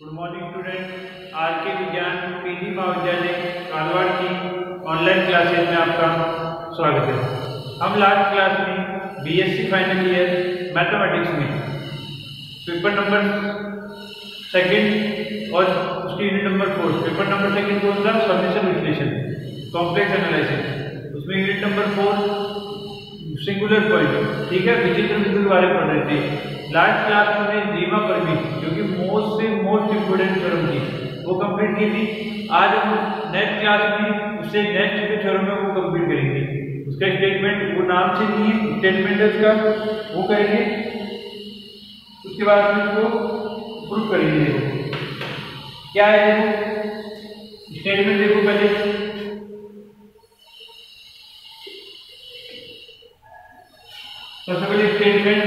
Good morning student. Are के विज्ञान PG महाविद्यालय कालवाड़ की ऑनलाइन क्लासेज में आपका स्वागत है। हम लास्ट क्लास में बीएससी फाइनल ईयर मैथमेटिक्स में पेपर नंबर सेकंड और उसकी unit number 4, paper number second कौन सा, समेशन विश्लेषण, कॉम्प्लेक्स एनालिसिस, उसमें यूनिट नंबर 4 सिंगुलर पॉइंट, ठीक है, विचित्र बिंदु के बारे में पढ़ रहे थे। लास्ट क्लास में हमने रीमा परमी जो कि मोस्ट इम्पोर्टेंट थ्योरम थी वो कंप्लीट की थी। आज हम नेक्स्ट क्लास में उससे नेक्स्ट जो थ्योरम है वो कंप्लीट करेंगे। उसका स्टेटमेंट वो नाम से नहीं है, स्टेटमेंट है उसका, वो करेंगे। उसके बाद में उसको प्रूफ करेंगे। देखो क्या है, देखो स्टेटमेंट देखो पहले। सबसे पहले स्टेटमेंट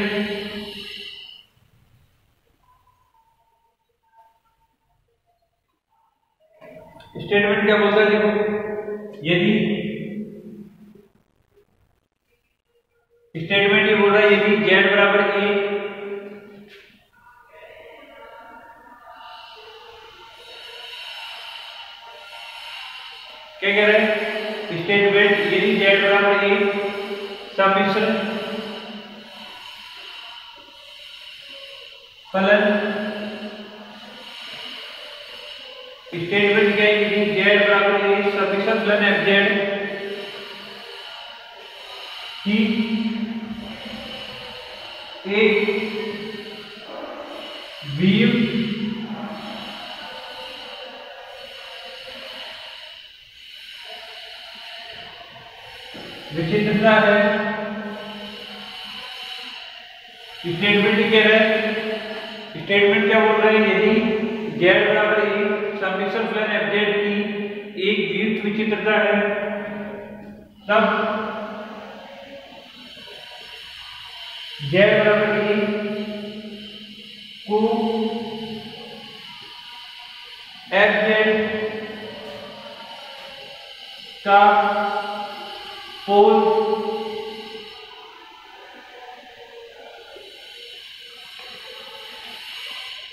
क्या बोलता है, देखो यदि स्टेटमेंट ये बोल रहा है यदि z बराबर a क्या कह रहा है स्टेटमेंट, यदि z बराबर a समेशन फलन, स्टेटमेंट क्या है, यदि z बराबर a समेशन फलन fz की एक विचित्रता है। स्टेटमेंट कह रहा है, स्टेटमेंट क्या बोल रहा है, यदि z बराबर a समेशन फलन fz की एक वियुक्त विचित्रता है तब z बराबर a को fz का पोल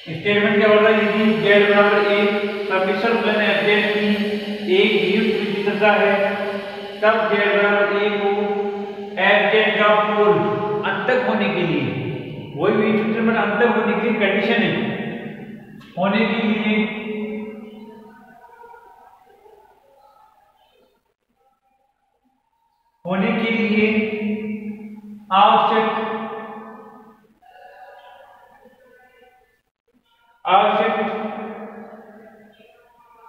स्टेटमेंट क्या बोल रहा है, यदि z बराबर a समेशन फलन fz की एक वियुक्त विचित्रता है तब z बराबर a को fz का पोल अंतक होने के लिए, वही विचित्र में अंतक होने की कंडीशन है, होने के लिए आवश्यक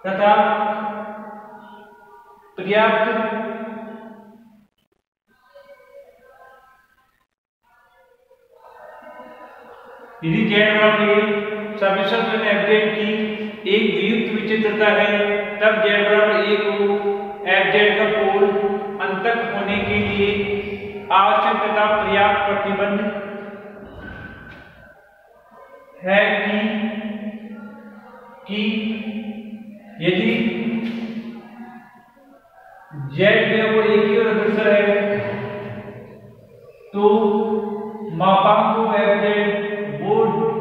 तथा पर्याप्त यदि z बराबर a समेशन फलन fz की एक वियुक्त विचित्रता है तब z बराबर a को fz का पोल अंतक होने के लिए आवश्यक तथा पर्याप्त प्रतिबंध है कि यदि z जो है वो एक ही ओर अग्रसर है तो मापांक को fz वो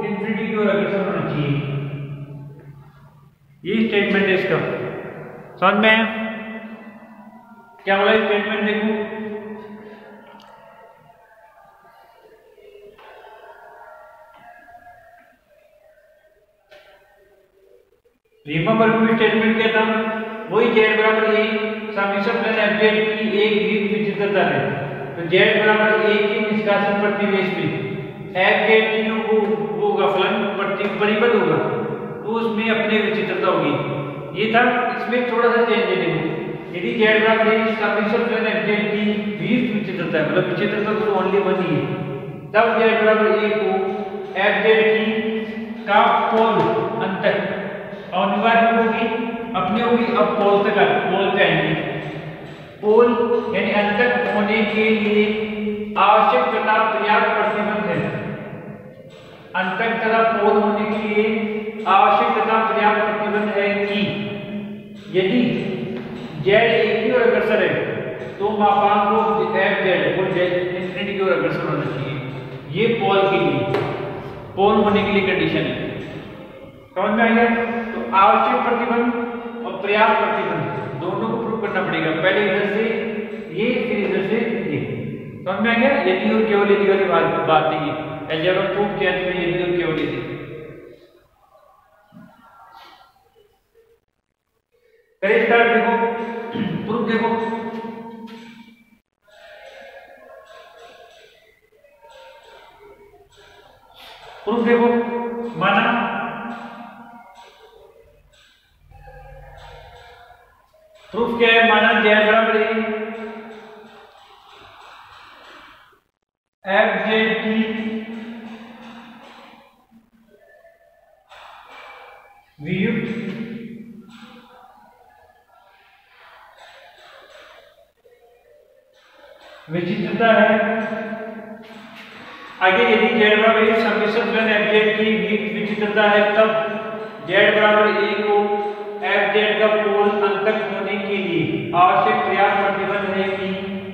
इंफिनिटी की ओर अग्रसर होना चाहिए। ये स्टेटमेंट है इसका, समझ में क्या बोला स्टेटमेंट, देखो रीमा परमी स्टेटमेंट क्या था, वही z बराबर a समेशन फलन fz की एक वियुक्त विचित्रता है तो z बराबर a के निष्कासन प्रतिवेश में fz की जो वो होगा फलन परिबद्ध होगा तो उसमें अपनी विचित्रता होगी। ये था, इसमें थोड़ा सा चेंज है। देखो यदि z बराबर a समेशन फलन fz की वियुक्त विचित्रता है, मतलब विचित्रता तो ओनली वन ही है, तब z बराबर a को fz की का पोल अंतक अनिवार्य होगी, अपने होगी। अब पोल तक आएंगे, पोल यानी अंतक होने के लिए आवश्यक तथा पर्याप्त प्रतिबंध है, अंतक तथा पोल होने के लिए आवश्यक तथा पर्याप्त प्रतिबंध है कि यदि z एक ही ओर अग्रसर है तो मापांक को fz को इंफिनिटी की ओर अग्रसर होना चाहिए। ये पोल के लिए, पोल होने के लिए कंडीशन है। समझ में आ गया? तो आवश्यक प्रतिबंध और पर्याप्त प्रतिबंध दोनों को प्रूव करना पड़ेगा। पहले इधर से ये, फिर इधर से ये। समझ में आ गया? यदि और केवल यदि वाली बात है ये अलजेब्रा प्रूव किया तो यदि और केवल यदि। करें स्टार्ट। देखो प्रूफ, देखो प्रूफ देखो। माना प्रूफ क्या है? माना जेड बराबर एफ जेड की वियुक्त विचित्रता है। आगे यदि जेड बराबर समेशन प्लस एफ जेड की विचित्रता है तब जेड बराबर ए को एफ जेड का पोल अंतक होने के लिए आवश्यक पर्याप्त प्रतिबंध है कि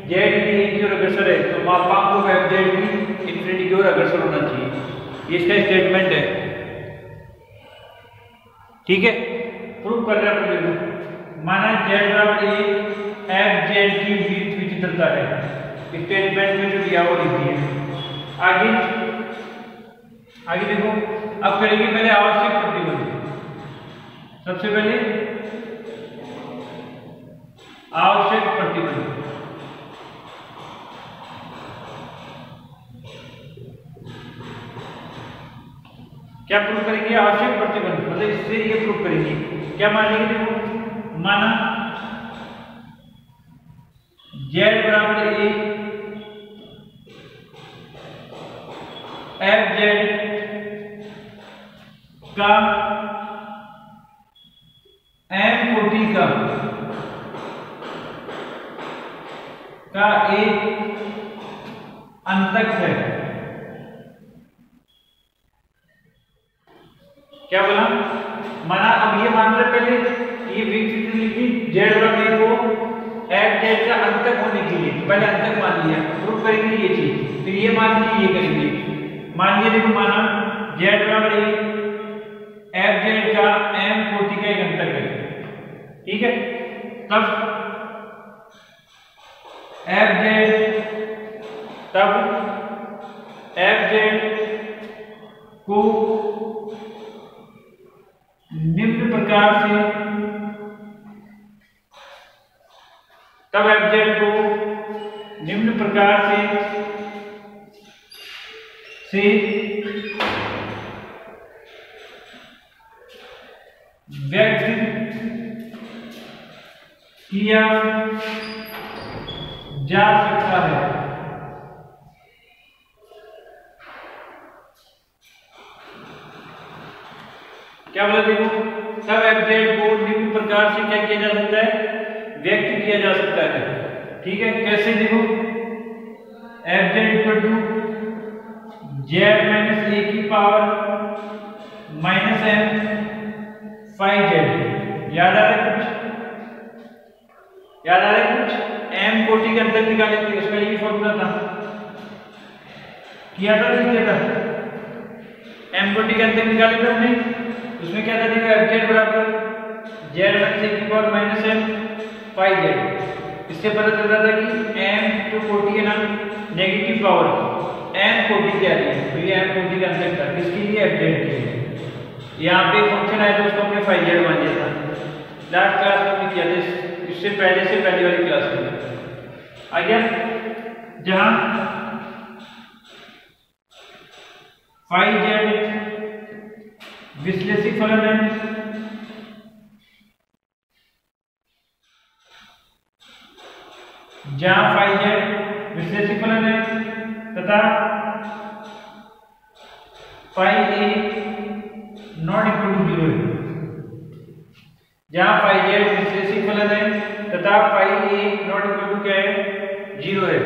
जेड की एक ओर अग्रसर है तो मापांक ऑफ एफ जेड भी इंफिनिटी की ओर अग्रसर होना चाहिए। ये इसका स्टेटमेंट है। ठीक है, प्रूव कर रहा है। माना जेड बराबर ए एफ जेड की विचित्रता है, स्टेटमेंट में जो दिया वो लिख दिया। आगे आगे देखो, अब करेंगे पहले आवश्यक प्रतिबंध। सबसे पहले आवश्यक प्रतिबंध। क्या प्रूफ करेंगे? आवश्यक प्रतिबंध मतलब इससे ये प्रूफ करेंगे। क्या मान लेंगे? देखो माना जेड बराबर ए एफ जेड का एम कोटि का एक अंतक है। क्या बोला? माना अब ये मान रहे पहले ये विचित्र लिखी जेड बराबर को एफ जेड का अंतक होने के लिए, पहले अंतक मान लिया। प्रूफ करेंगे ये चीज, फिर ये मान ली, ये करेंगे। मान लिया, देखो माना जेड बराबर एफ जेड का एम कोटि का एक अंतक है। ठीक है, तब एफ जेड को निम्न प्रकार से व्यक्त किया जा सकता है। क्या बोला? देखो तब एफ जेड को निम्न प्रकार से क्या किया जा सकता है? व्यक्त किया जा सकता है। ठीक है, कैसे? देखो F Z equal to Z minus A की power minus M five Z. याद आ रहा है कुछ? याद आ रहा है कुछ? एम कोटि के अंदर निकाले थे, उसका यही फॉर्मूला था। किया था, नहीं किया था? एम कोटि के अंदर निकाले थे हमने। उसमें क्या था? देखो एफ जेड बराबर जेड माइनस ए की power minus M five Z. इससे पता चल रहा था कि एम जो कोटि है ना नेगेटिव पावर एम कोटि की आ रही है, तो ये एम कोटि का अंतर था। किसके लिए? एफ जेड के लिए। यहाँ पे फंक्शन आया तो उसको हमने फाइव जेड मान लिया था। लास्ट क्लास में भी किया था, इससे पहले से पहले वाली क्लास में आ गया, जहां फाइव जेड विश्लेषी फलन है, जहां फाइव जेड विश्लेषी फलन है तथा five A not equal to 0 है। जहां फाइव जेड विश्लेषी फलन है तथा five A not equal to क्या है? 0 है।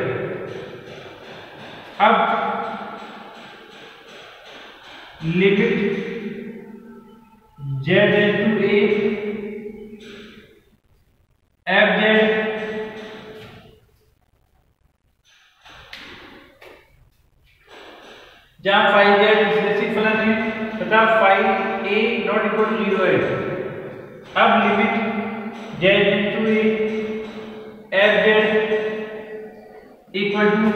अब limit Z to A F Z जहां फाइव जेड विश्लेषी फलन है तथा five A not equal to 0 है। अब limit z to A F Z equal to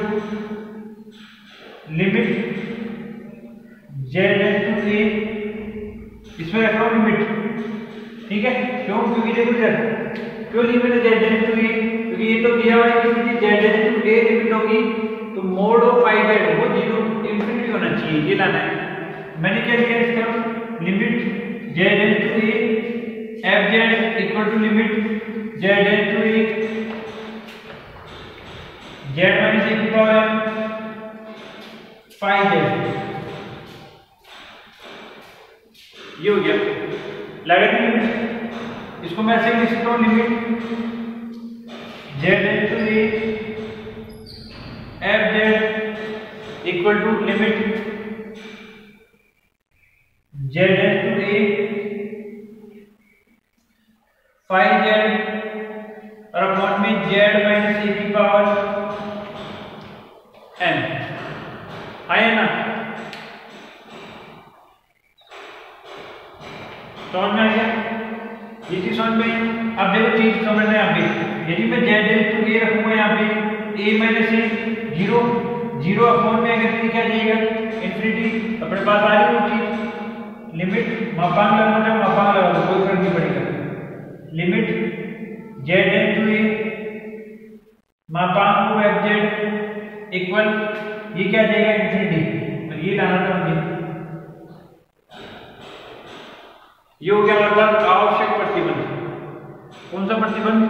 limit z to A, इसमें रख रहा हूँ लिमिट, ठीक है। क्यों? क्योंकि देखो इधर क्यों लिमिट है z टू ए, क्योंकि ये तो दिया हुआ है कि z टू ए लिमिट होगी तो मोड ऑफ फाई जेड वो 0 इंफिनिटी होना चाहिए, ये लाना है। मैंने क्या लिया इसका limit z to A F Z equal to limit z to A z minus A की पावर फाई जेड, ये हो गया लगा दी लिमिट। इसको मैं ऐसे लिख सकता हूँ limit z to A F Z equal to limit z to A phi Z और अपॉन में z माइनस ए की पावर n, आया ना? समझ में आ गया? ये चीज समझ में। अब देखो चीज समझना है, यहाँ पे यदि मैं z टू ए रखूंगा यहाँ पे a माइनस ए 0 0 अपॉन में अगर क्या जाएगा इंफिनिटी, अपने पास आ रही वो चीज लिमिट मापांक लगाना चाहो मापांक लगा दो, कोई फर्क नहीं पड़ेगा। लिमिट z टू ए मापांक को एफ जेड इक्वल ये क्या जाएगा इंफिनिटी, तो ये लाना था मुझे। ये हो गया हमारे पास आवश्यक प्रतिबंध। कौन सा प्रतिबंध?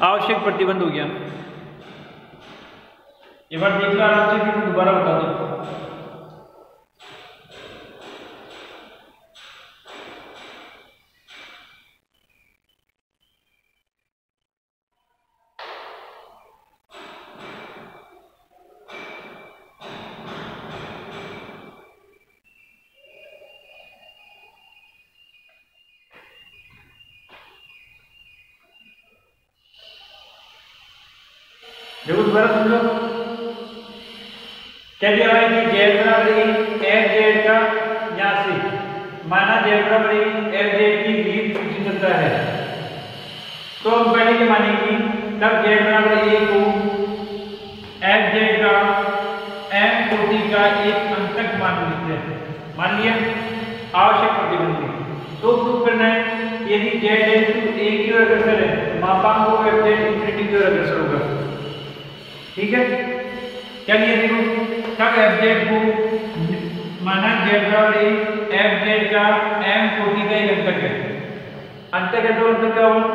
आवश्यक प्रतिबंध हो गया। एक बार देख लो आराम से, फिर दोबारा बता दो। देखो दोबारा सुन लो, क्या दिया है कि z बराबर एफ जेड का यहाँ से माना z बराबर एफ जेड की ग्रीड फंक्शन चलता है, तो हम पहले क्या मानेंगे तब z बराबर ए को एफ जेड का m कोटि का एक अंतक मान लेते हैं। मान लिया आवश्यक प्रतिबंध। तो प्रूव करना है यदि z टू a की ओर अग्रसर है मापांक को एफ जेड इंफिनिटी की ओर अग्रसर होगा, ठीक है। क्या लिया देखो, तब एफ जेड को माना z बराबर एफ जेड का m कोटि का एक अंतक है। अंतक है तो अंतक क्या होगा,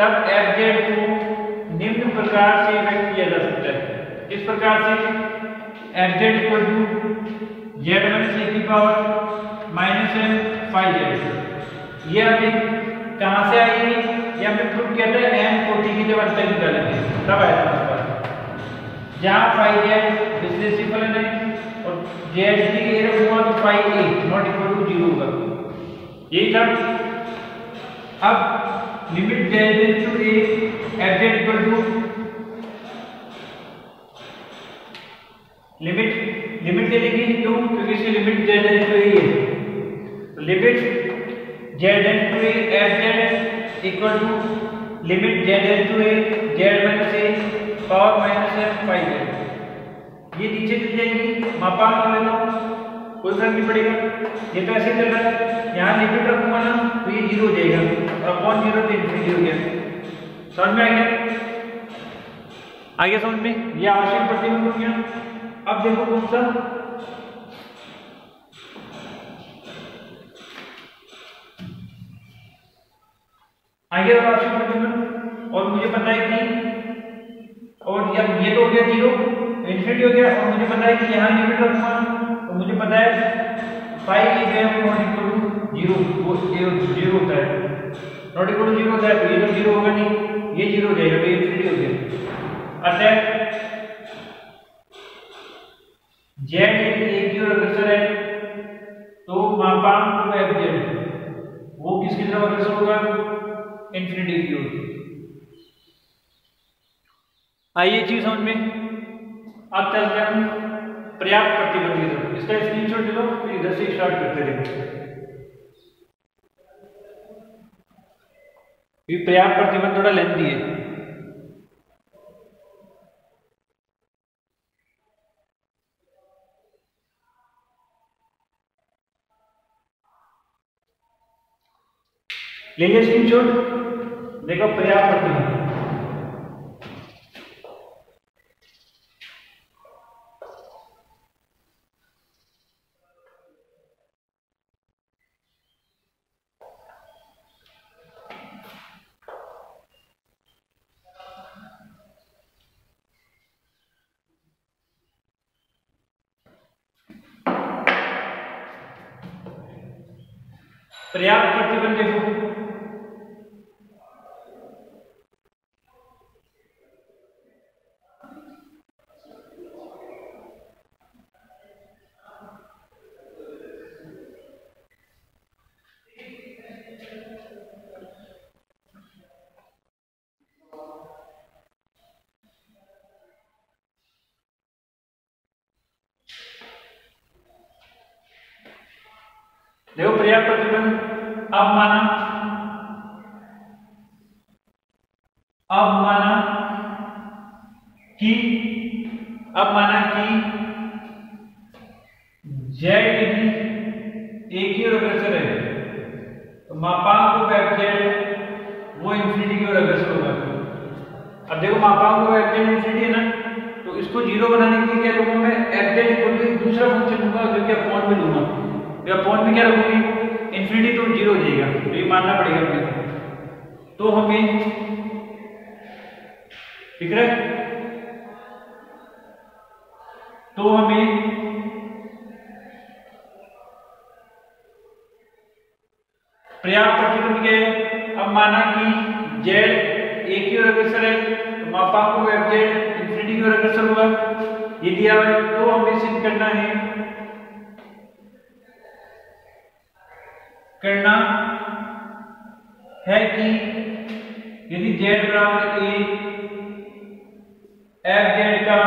तब एफ जेड को निम्न प्रकार से व्यक्त किया जा सकता है। इस प्रकार से F Z equal to Z minus A की power minus M phi Z. ये हमें कहाँ से आई? ये हमने प्रूव किया था m कोटि की जब अंतक निकालेंगे तब आया था हमारे पास, जहाँ फाई जेड विश्लेषी फलन है और जेड की एरर हुआ तो phi A not equal to 0 होगा, यही था। अब limit Z to A F Z equal to limit दे देंगे, क्यों? क्योंकि इसकी लिमिट जेड टू ए है, तो limit Z to A F Z equal to limit Z to A Z minus A power minus F phi Z. ये नीचे चल जाएगी, मापांक ले लो, कोई फर्क नहीं पड़ेगा। ये तो ऐसे चल रहा है, यहाँ लिमिट रखूंगा ना तो ये 0 हो जाएगा और अपॉन 0 तो इंफिनिटी हो गया। समझ में आ गया? आगे समझ में? ये आवश्यक प्रतिबंध हो गया। अब देखो कौन सा आगे आवश्यक प्रतिबंध, और मुझे पता है कि और जब ये तो हो गया 0 इंफिनिटी हो गया, और मुझे पता है कि यहाँ लिमिट रखूंगा तो मुझे पता है फाई जो है वो नॉट इक्वल टू 0, वो 0 होता है, नॉट इक्वल टू 0 होता है, तो ये तो 0 होगा नहीं, ये 0 हो जाएगा, तो ये इंफिनिटी हो गया। अतः जेड एक की ओर अग्रसर है तो मापांक एफ जेड वो किसकी तरफ अग्रसर होगा? इंफिनिटी की ओर। आइए चीज समझ में। अब चलते हैं पर्याप्त प्रतिबंध की तरफ। इसका स्क्रीनशॉट ले लो, फिर इधर से स्टार्ट करते रहेंगे। ये पर्याप्त प्रतिबंध थोड़ा लेंथी है। ले लिया स्क्रीनशॉट, देखो पर्याप्त प्रतिबंध। पर्याप्त प्रतिबंध देखो, देखो पर्याप्त प्रतिबंध। अब माना कि जेड यदि एक ही ओर अग्रसर है तो मापांक ऑफ एफ जेड वो इंफिनिटी की ओर अग्रसर होगा। अब देखो मापांक ऑफ एफ जेड इंफिनिटी है ना, तो इसको जीरो बनाने के लिए क्या लूंगा मैं, एफ जेड इक्वल टू दूसरा फंक्शन लूंगा जो कि अपॉन में लूंगा। तो अपॉन में क्या रखूंगी, इंफिनिटी तो जीरो हो जाएगा, तो ये मानना पड़ेगा मुझे। तो हमें ठीक है, तो हमें पर्याप्त प्रतिबंध क्या है। अब माना कि जेड एक ही ओर अग्रसर है तो मापांक ऑफ एफ जेड इंफिनिटी की ओर अग्रसर होगा, ये दिया हुआ है। तो हमें सिद्ध करना है कि यदि जेड बराबर ए एफ जेड का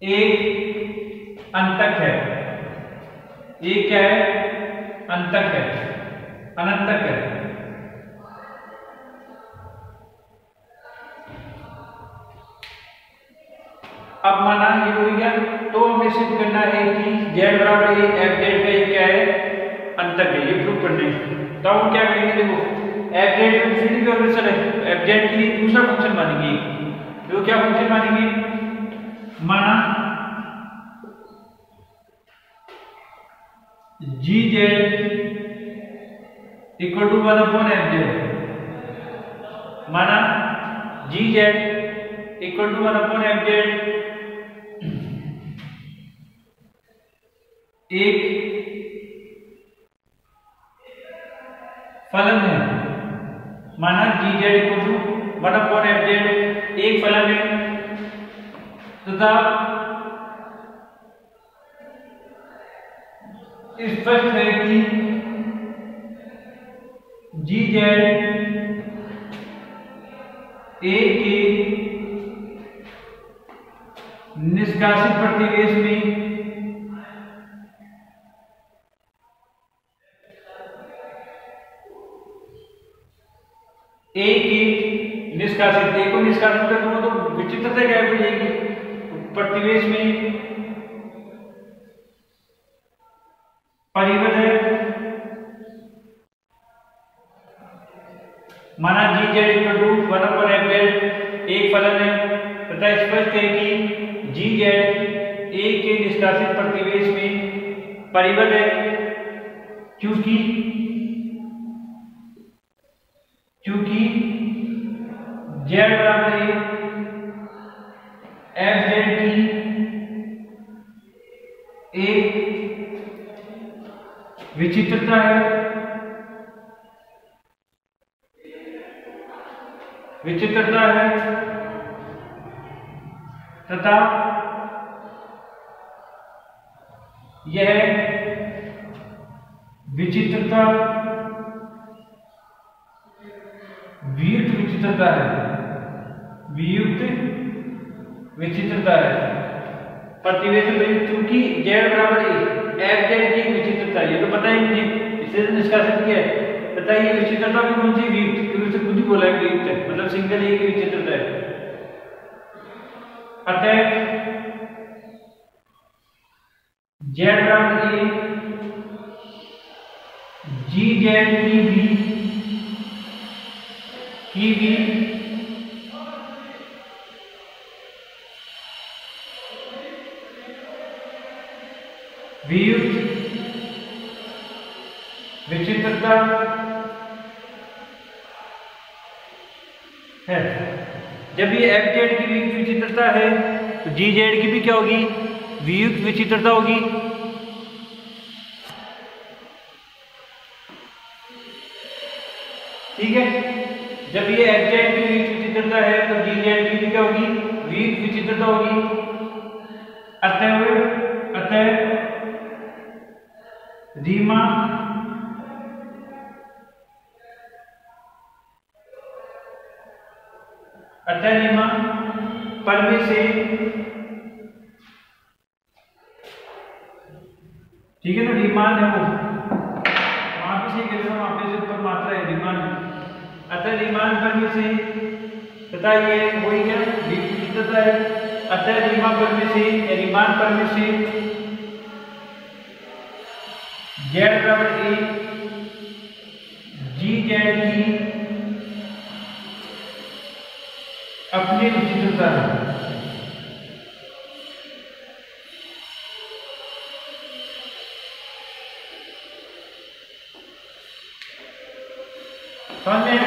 एक अंतक है, ये क्या है, अंतक है, अनंतक है। अब माना ये हो गया, तो हमें सिद्ध करना है कि जेड बराबर ए एफ जेड का क्या है, अंतक है, ये प्रूव करना है। तो हम क्या करेंगे, देखो एफ जेड इंफिनिटी की ओर अग्रसर है तो एफ जेड के लिए दूसरा फंक्शन मानेंगे। तो क्या फंक्शन मानेंगे, माना G Z equal to 1 upon F Z, माना G Z equal to 1 upon F Z एक फलन है। माना G Z equal to 1 upon F Z एक फलन है तथा स्पष्ट है कि जी जेड ए के निष्कासित प्रतिवेश में ए की निष्कासित, ए को निष्कासित कर दूंगा तो विचित्रता क्या हो जाएगी, प्रतिवेश में परिबद्ध है। माना G Z equal to 1 upon F Z एक फलन है तथा स्पष्ट है कि जी जेड ए के निष्कासित प्रतिवेश में परिबद्ध है, क्योंकि जेड बराबर एफ जेड की एक विचित्रता है, तथा यह विचित्रता वियुक्त विचित्रता है, प्रतिवेश में, क्योंकि जेड बराबर एफ जेड की विचित्रता, ये तो पता ही मुझे, इससे निष्कासित किया है तथा ये विचित्रता भी कौन सी वियुक्त, क्योंकि उसे खुद ही बोला है वियुक्त है, मतलब सिंगल एक ही विचित्रता है। अतः जेड बराबर ए जी जेड की भी वियुक्त विचित्रता है। जब ये एफ जेड की वियुक्त विचित्रता है तो जी जेड की भी क्या होगी, वियुक्त विचित्रता होगी। ठीक है, जब ये एफ जेड की वियुक्त विचित्रता है तो जी जेड की भी क्या होगी, वियुक्त विचित्रता होगी। अतः रीमान पर में से, ठीक है ना, रीमान है वो, वहां पे से कह वहां पे से ऊपर मात्रा है रीमान। अतः रीमान पर में से तथा ये वही क्या विचित्रता है। अतः रीमान पर में से, रीमान पर में से जेड बराबर ए जी जेड की अपनी विचित्रता है। समझ में?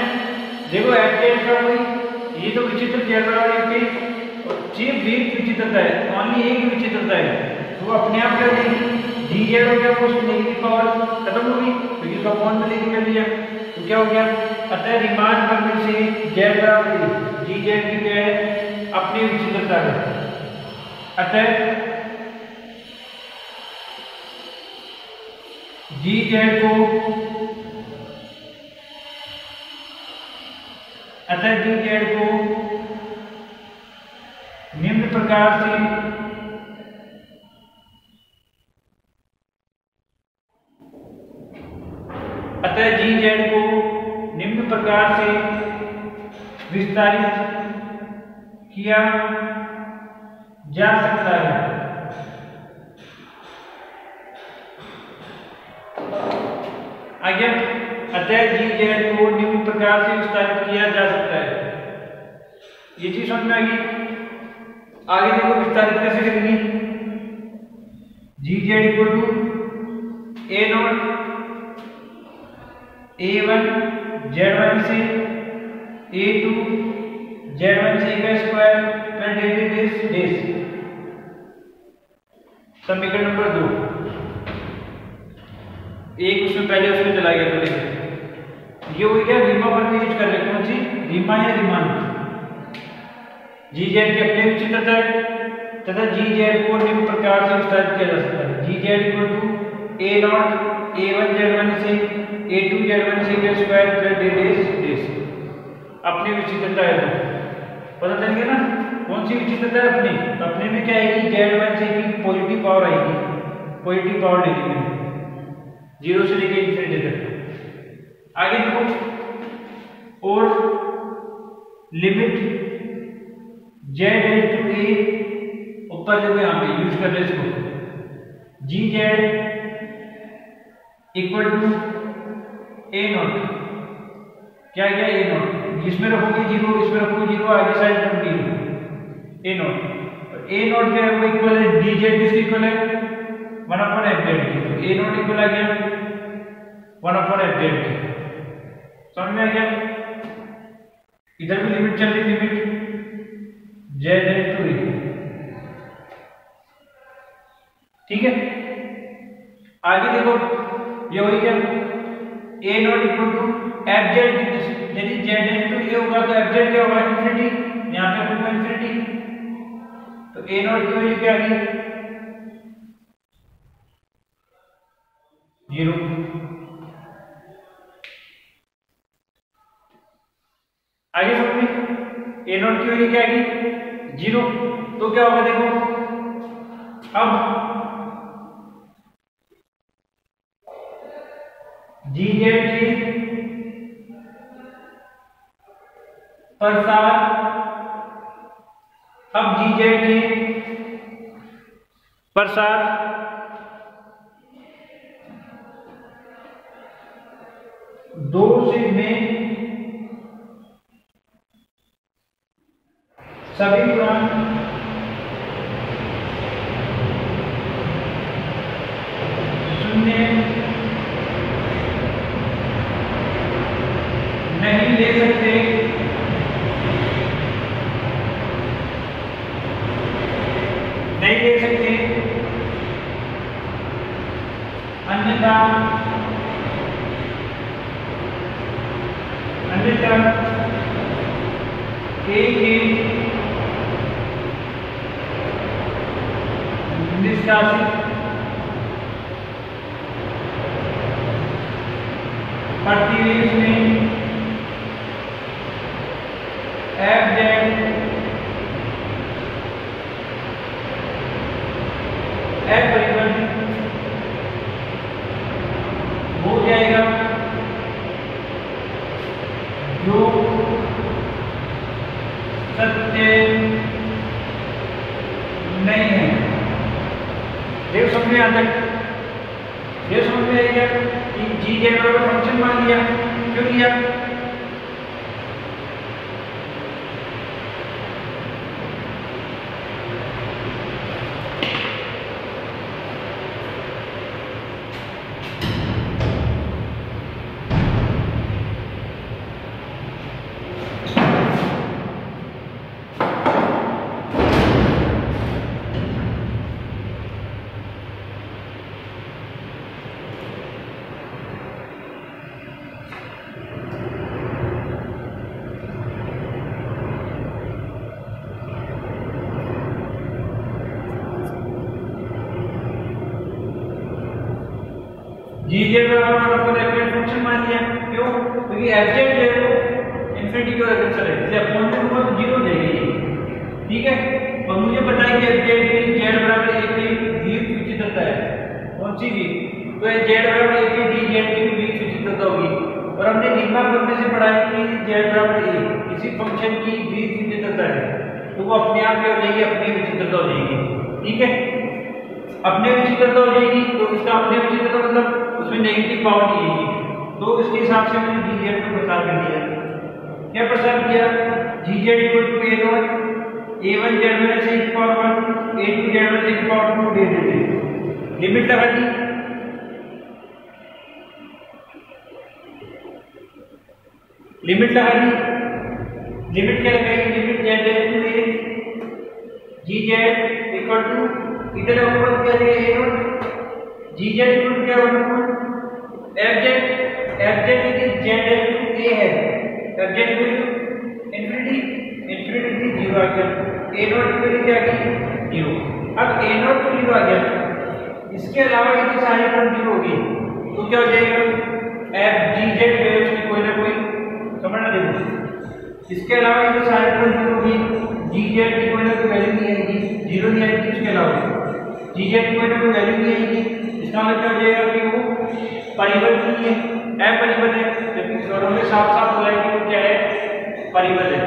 देखो एफ जेड का कोई ये तो विचित्र जेड बराबर ए पे सिर्फ एक विचित्रता है, ओनली एक विचित्रता है, तो वो अपने आप कर देगी। जी जेड हो गया, वो उसकी नेगेटिव पावर खत्म हो गई क्योंकि उसका पॉइंट में लेके कर दिया, तो क्या हो गया। अतः रीमान पर में से जेड बराबर जी जेड की क्या है, अपनी विचित्रता है। अतः जी जेड को निम्न प्रकार से विस्तारित किया जा सकता है। आगे अतः जी जेड को निम्न प्रकार से विस्तारित किया जा सकता है। ये चीज समझ में आ गई। आगे देखो विस्तारित कैसे करेंगे। G Z equal to A naught a1 z1 से a2 z1 से का स्क्वायर प्लस डेस डेस। समीकरण नंबर 2 एक उसमें पहले उसमें चला गया तो ये हो गया। रीमा पर यूज कर रहे कौन सी, रीमा या रीमान। जी जेड के अपने विचित्रता है तथा जी जेड को निम्न प्रकार से विस्तारित किया जा सकता है। G Z equal to A naught a1 z1 से a2 z1 से का स्क्वायर प्लस डेस अपनी विचित्रता है। पता चल गया ना कौन सी विचित्रता है अपनी। तो अपने में क्या आएगी, z1 से की पॉजिटिव पावर आएगी, पॉजिटिव पावर लेगी मैंने 0 से लेकर इंफिनिटी तक। आगे देखो और लिमिट z टू a ऊपर देखो यहाँ पे यूज कर रहे इसको। G Z equal to A naught, क्या क्या ए नॉट, जिसमें रखोगे 0 इसमें रखोगे 0 आगे साइड में 0 ए नॉट। ए नॉट क्या है वो इक्वल है डी जेड किसके इक्वल है 1/f जेड की। तो ए नॉट इक्वल आ गया 1/f जेड की। समझ में आ गया। इधर भी लिमिट चल रही, लिमिट जेड टू ए। ठीक है। आगे देखो ये वही क्या A not equal to F Z, यदि जेड इनटू ए होगा तो एफ जेड क्या होगा इंफिनिटी, यहाँ पे होगा इंफिनिटी। तो ए नॉट की वैल्यू क्या आ गई 0। आगे समझ ए नॉट की वैल्यू क्या आ गई 0। तो क्या होगा देखो अब जी जेड की प्रसार। अब जीजेड के प्रसार दो से में सभी गुणांक शून्य नहीं ले सकते, अन्यथा एक ही निष्कासित प्रतिवेश में एफ जेड एफ परिवर्तित हो जाएगा जो सत्य नहीं है। देव समझ में आता है, देव समझ में आएगा कि जी जेड बराबर फंक्शन मान लिया, क्यों लिया? जी जेड बराबर अपन एफजेड फंक्शन मान लिया, क्यों? क्योंकि एफजेड जो है वो इंफिनिटी की ओर अगर चले इसलिए अपॉन में होगा तो 0 हो जाएगी, ठीक है। और मुझे पता है कि एफजेड की जेड बराबर ए की वीक विचित्रता है, कौन सी वीक? तो जेड बराबर ए की डी जेड की वीक विचित्रता होगी। और हमने लीमा फॉर्मूले से पढ़ा है कि जेड बराबर ए किसी फंक्शन की वीक विचित्रता है तो वो अपने आप क्या हो जाएगी, अपनी विचित्रता हो जाएगी, ठीक है। अपने विचित्रता हो जाएगी तो इसका अपने विचित्रता मतलब उसमें नेगेटिव पावर नहीं आएगी, तो इसके हिसाब से मैंने जी जेड को प्रसार कर दिया। क्या प्रसार किया? G Z equal to A naught a1 Z minus e की पावर 1 a2 जेड माइनस e की पावर 2 दे देते। लिमिट लगा दी, लिमिट लगा दी। लिमिट क्या लगाएगी? Limit Z to A G Z equal to इधर ऊपर क्या देगा A naught G Z equal to क्या होगा एफ जेड की जेड टू ए है, F Z equal to infinity infinity 0 आ गया, ए नॉट इक्वल टू क्या आ गया 0। अब ए नॉट तो 0 आ गया, इसके अलावा यदि सारी टर्म 0 होगी तो क्या हो जाएगा? एफ जी जेड है उसकी कोई ना कोई समझना देखो, इसके अलावा यदि सारी टर्म 0 होगी जी जेड की कोई ना कोई वैल्यू नहीं आएगी, 0 नहीं आएगी, इसके अलावा जी जेड की कोई ना कोई वैल्यू नहीं आएगी। इसका मतलब क्या हो जाएगा कि वो परिबद्ध नहीं है, अपरिबद्ध है, जबकि स्वरों में साफ साफ बोला है कि वो क्या है, परिबद्ध है।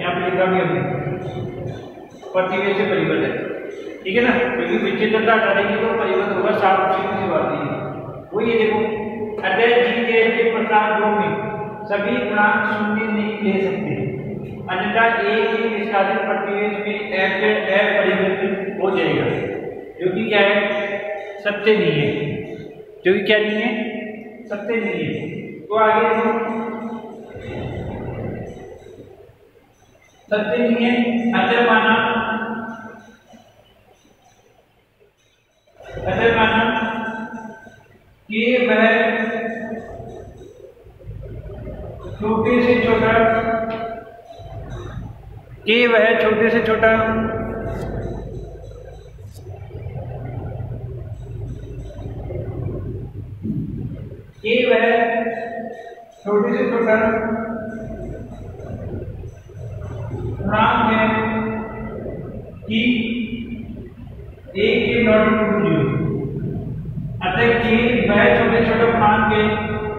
यहाँ पे लिखा भी हमने प्रतिवेश से परिबद्ध है, ठीक है ना, क्योंकि विचित्रता हटा देंगे तो परिबद्ध होगा, साफ सीधी बात है। वो ये देखो अतः जी जेड के प्रसार ध्रुव में सभी गुणांक शून्य नहीं ले सकते, अन्यथा एक ही निष्कासित प्रतिवेश में एफ जेड अपरिवर्तित हो जाएगा, जो कि क्या है, सत्य नहीं है, जो कि क्या नहीं है, सत्य नहीं है। तो आगे देखो सत्य नहीं है, अगर माना कि वह छोटे से छोटा गुणांक है कि a के नॉट इक्वल टू 0, अतः कि वह छोटे गुणांक है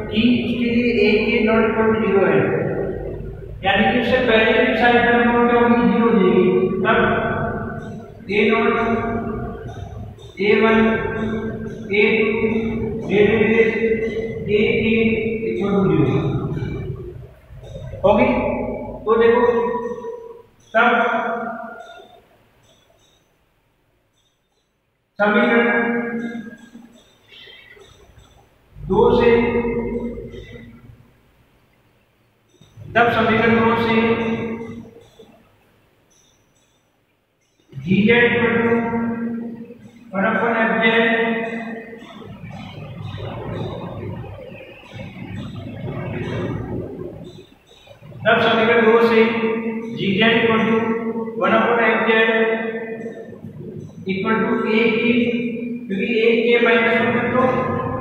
कि उसके लिए a के नॉट इक्वल टू 0 है, यानी कि उससे पहले की साइड पर नोट क्या होगी, 0 हो जाएगी। तब a note a1 a2 a3 equal to 0 होगी। तो देखो तब समीकरण 2 से GZ इक्वल टू 1/FZ तब समीकरण 2 से GZ equal to 1/FZ equal to a की, क्योंकि a के माइनस 1 तो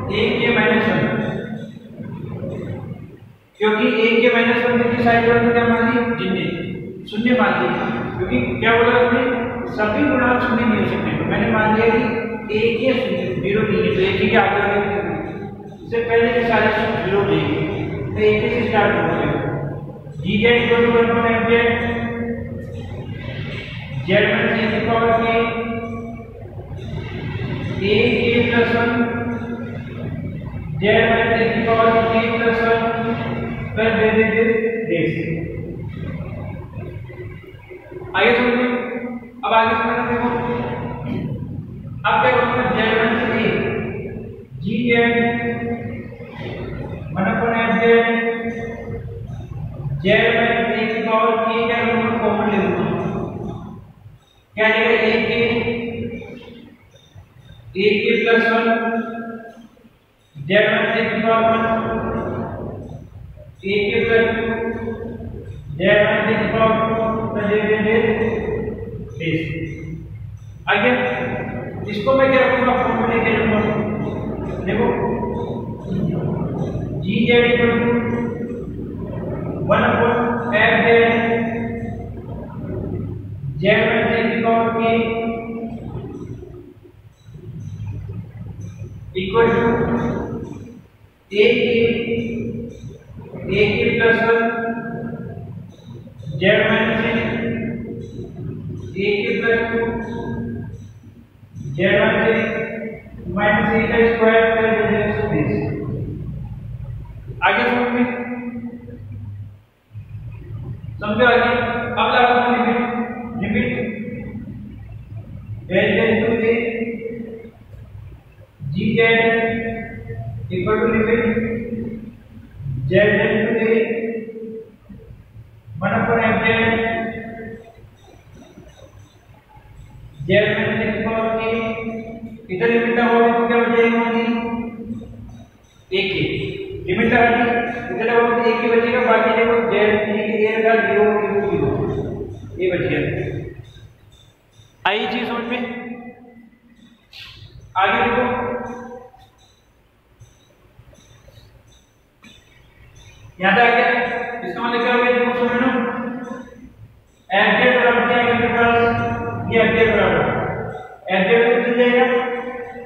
a के माइनस 1, क्योंकि a के माइनस 1 की साइड पर क्या मान ली, शून्य मान ली, क्योंकि क्या बोला उसने सभी गुणांक शून्य नहीं हो सकते। तो मैंने मान लिया कि a के 0 नहीं है, तो a के आगे वाले इससे पहले के सारे 0 नहीं है, तो a के से स्टार्ट हो गया। GZ equal to 1/FZ Z1 की पावर के a के प्लस 1 Z1 की पावर के प्लस 1 पर दे देंगे देश। आगे समझिए, अब आगे समझना देखो। अब क्या करूंगा, Z1 से GZ 1/FZ Z1 की पावर के क्या करूंगा, कॉमन ले लूंगा। क्या जाएगा, a के प्लस 1 Z1 की पावर 1 a के प्लस 2 Z1 की पावर 2 आगे इसको मैं क्या रखूंगा, फॉर्म में लेके जाऊंगा। देखो GZ equal to 1/FZ Z1 की पावर के इक्वल टू a के प्लस 1 Z1 से a के प्लस 2 Z1 से माइनस a का स्क्वायर कर देंगे स्पेस। आगे समझो आगे। अब लगाओ limit z to a GZ equal to limit z to a 1/FZ Z1 की पावर के, इधर लिमिट ना हो तो क्या बचेगा, a के लिमिट लगा दी, इधर हो तो a के बचेगा, बाकी देखो z की a का 0 ये बच गया। आई चीज समझ में। आगे देखो याद आ गया, इसका मतलब क्या हो गया, देखो समझ लो FZ बराबर क्या है मेरे पास, ये FZ बराबर FZ को चल जाएगा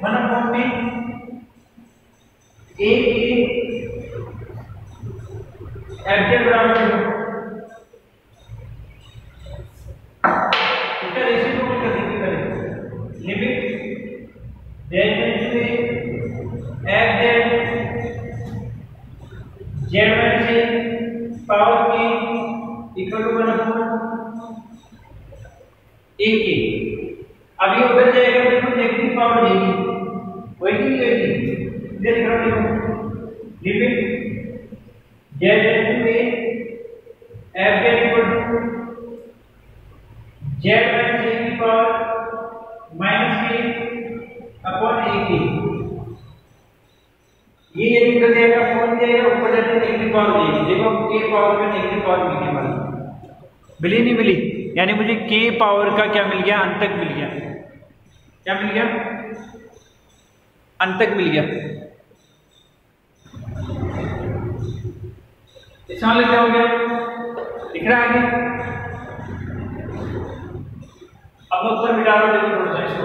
1/में a की FZ बराबर इसका रेशियो कर दीजिए, करें limit z to FZ Z1 से पावर की इक्वल टू 1/a के। अब ये उधर जाएगा तो नेगेटिव पावर जाएगी, वही नहीं जाएगी, इधर लिख रहा हूं limit z to FZ equal to Z1 से की power minus K upon a के। ये निकल जाएगा, कौन जाएगा ऊपर जाके नेगेटिव पावर जाएगी। देखो k पावर में नेगेटिव पावर मिलने वाली, मिली नहीं मिली, यानी मुझे k पावर का क्या मिल गया, अंतक मिल गया। क्या मिल गया, अंतक मिल गया। इसमें क्या हो गया, दिख रहा है। अब उत्तर मिटा दो, देखो थोड़ा सा इसको।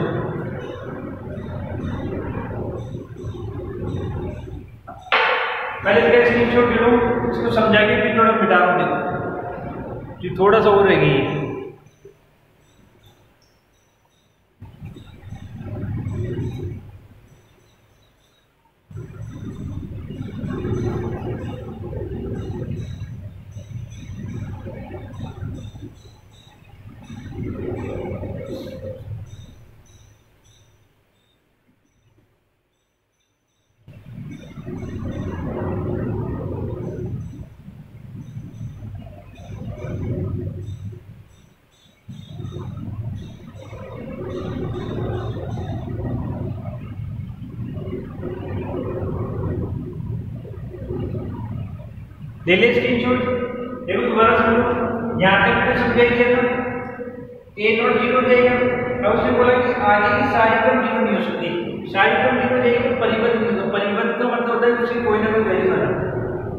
पहले इसका स्क्रीनशॉट ले लो, इसको समझा के फिर थोड़ा मिटा दो। देखो जो थोड़ा सा और रहेगी। ले ले स्क्रीनशॉट। देखो दोबारा समझो, यहाँ तक मैंने समझा दिया था ए नॉट 0 जाएगा। अब उसने बोला कि आगे की सारी टर्म 0 नहीं हो सकती, सारी टर्म 0 जाएगी तो परिबद्ध नहीं होगा। परिबद्ध का मतलब होता है उसकी कोई ना कोई वैल्यू आना,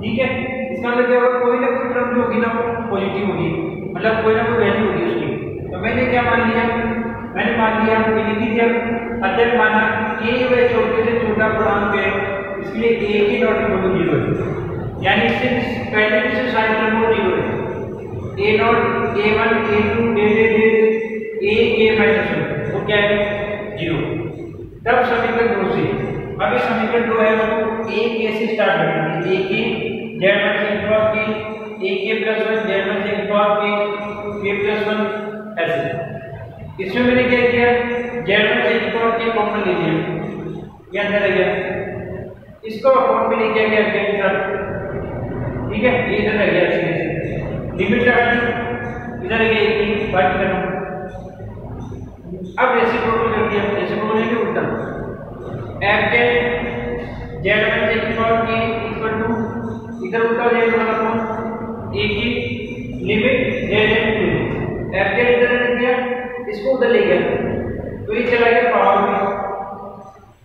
ठीक है। इसका मतलब क्या होगा, कोई ना कोई टर्म जो होगी ना वो पॉजिटिव होगी, मतलब कोई ना कोई वैल्यू होगी उसकी। तो मैंने क्या मान लिया, मैंने मान लिया लिख दिया, अतः माना ए व छोटे से छोटा पूर्णांक है, इसलिए ए की नॉट इक्वल टू 0 है, यानी इससे पहले से साइन टर्म 0 है। ए नॉट a1 a2 a के माइनस 1 वो क्या है 0। तब समीकरण 2 से, अब इस समीकरण 2 है उसको a के से स्टार्ट करेंगे, a के z1 से पावर के a के प्लस 1 z1 से पावर के प्लस 1 ऐसे। इसमें मैंने क्या किया, z1 से पावर के कॉमन ले लिया, ये अंदर आ गया, इसको अकाउंट में लेके आ गया के साथ, ठीक है। ये इधर रह गया, लिमिट लगा दी, इधर रह गया एक बात करना। अब रेसिप्रोकल कर दिया, रेसिप्रोकल है उल्टा, f के z1 से की पावर के इक्वल टू, इधर उल्टा हो जाएगा मतलब a की लिमिट z टू f के इधर रख दिया, इसको उधर ले गया तो ये चला गया पावर में,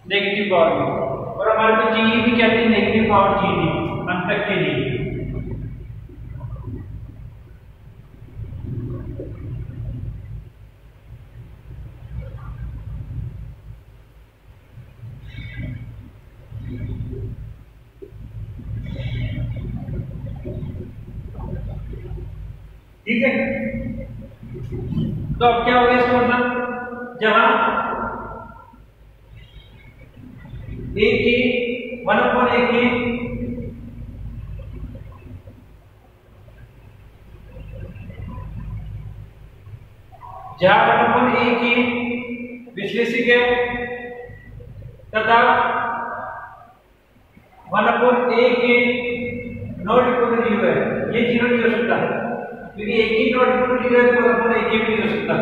नेगेटिव पावर में। और हमारे को चाहिए भी क्या थी, नेगेटिव पावर चाहिए अंत तक के लिए। ठीक है, तो अब क्या हो गया इसका मतलब, जहां a की 1/a की जहां 1/a की विश्लेषिक है तथा 1/a की नॉट इक्वल टू 0 है, ये 0 नहीं हो सकता क्योंकि एक ही नॉट इक्वल टू 0 है तो 1/a की भी नहीं हो सकता।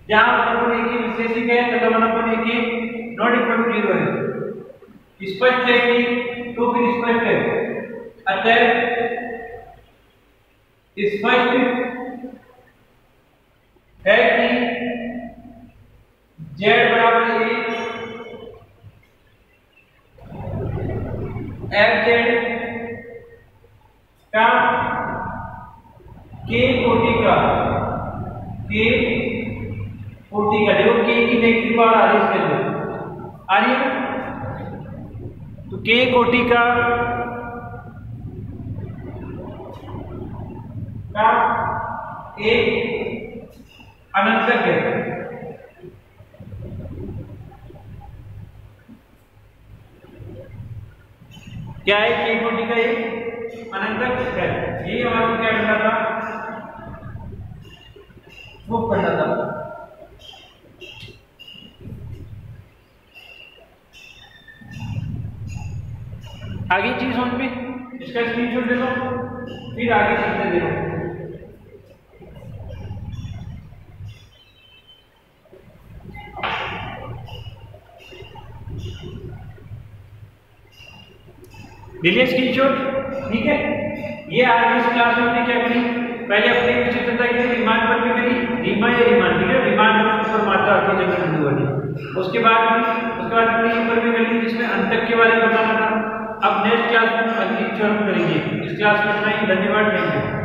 जहां 1/a की विशेषिक है तथा 1/a की नॉट इक्वल टू 0 है, स्पष्ट है कि तो फिर स्पष्ट है, अतः स्पष्ट है कि z बराबर a f का k कोटि का देखो k की नेगेटिव पावर आ रही है, इसके अंदर आ रही है, तो k कोटि का एक अनंतक है। क्या है, k कोटि का एक अनंतक है, यही हमारे को क्या करना था, प्रूफ करना था। आगे चीज समझ में, इसका स्क्रीनशॉट ले लो, फिर आगे चीजें देखो। लीजिए स्क्रीनशॉट, ठीक है। ये आज इस क्लास में हमने क्या करी, पहले अपने विचित्रता की रीमान पर भी करी, रीमान या रीमान, ठीक है, रीमान पर मात्रा आपकी जगह बिंदु वाली। उसके बाद हमने पर भी करी जिसमें अंतक के बारे में बताना था। अब नेक्स्ट क्लास में अगली थ्योरम करेंगे। इस क्लास में इतना ही, धन्यवाद, थैंक यू।